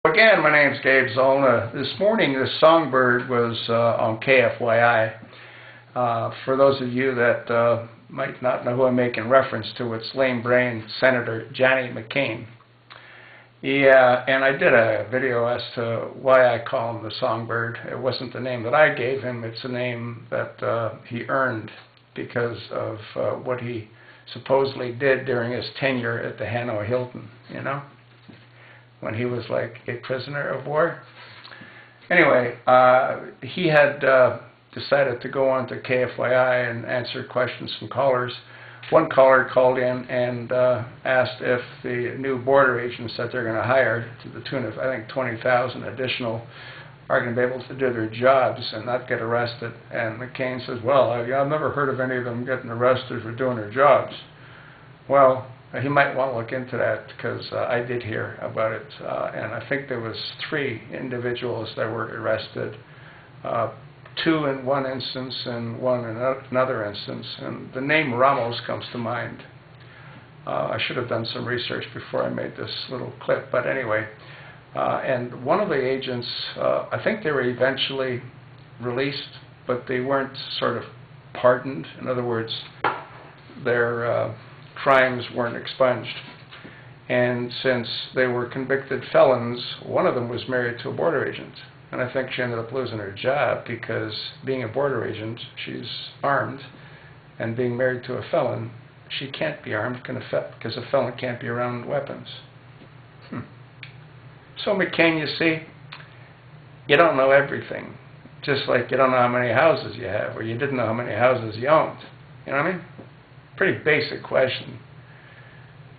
Again, my name's Gabe Zollner. This morning, this songbird was on KFYI. For those of you that might not know who I'm making reference to, it's lame brain Senator Johnny McCain. And I did a video as to why I call him the songbird. It wasn't the name that I gave him, it's a name that he earned because of what he supposedly did during his tenure at the Hanoi Hilton, you know, when he was like a prisoner of war. Anyway, he had decided to go on to KFYI and answer questions from callers. One caller called in and asked if the new border agents that they're going to hire, to the tune of, I think, 20,000 additional, are going to be able to do their jobs and not get arrested. And McCain says, well, I've never heard of any of them getting arrested for doing their jobs. Well, he might want to look into that because I did hear about it. And I think there was 3 individuals that were arrested, 2 in one instance and 1 in another instance. And the name Ramos comes to mind. I should have done some research before I made this little clip, but anyway. And one of the agents, I think they were eventually released, but they weren't sort of pardoned. In other words, their crimes weren't expunged. And since they were convicted felons, one of them was married to a border agent. And I think she ended up losing her job because being a border agent, she's armed, and being married to a felon, she can't be armed because a felon can't be around weapons. So McCain, you see, you don't know everything. Just like you don't know how many houses you have, or you didn't know how many houses you owned. You know what I mean? Pretty basic question.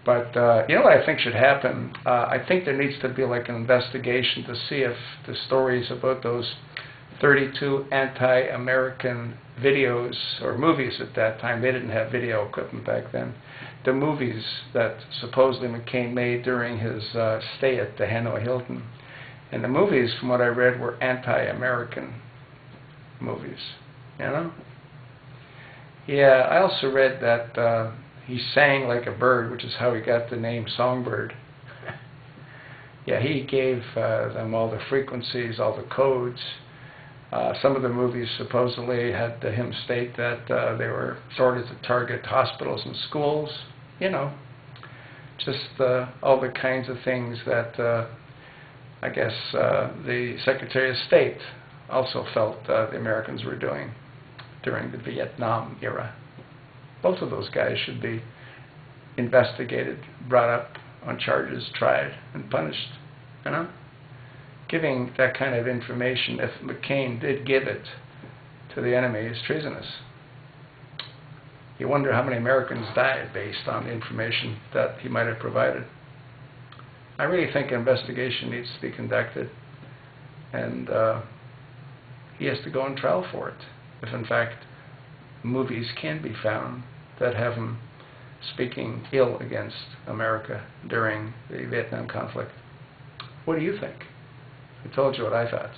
But you know what I think should happen? I think there needs to be like an investigation to see if the stories about those 32 anti-American videos, or movies at that time, they didn't have video equipment back then, the movies that supposedly McCain made during his stay at the Hanoi Hilton. And the movies, from what I read, were anti-American movies, you know? Yeah, I also read that he sang like a bird, which is how he got the name Songbird. Yeah, he gave them all the frequencies, all the codes. Some of the movies supposedly had him state that they were ordered to target hospitals and schools. You know, just all the kinds of things that I guess the Secretary of State also felt the Americans were doing during the Vietnam era. Both of those guys should be investigated, brought up on charges, tried, and punished, you know? Giving that kind of information, if McCain did give it to the enemy, is treasonous. You wonder how many Americans died based on the information that he might have provided. I really think an investigation needs to be conducted, and he has to go on trial for it, if in fact movies can be found that have him speaking ill against America during the Vietnam conflict. What do you think? I told you what I thought.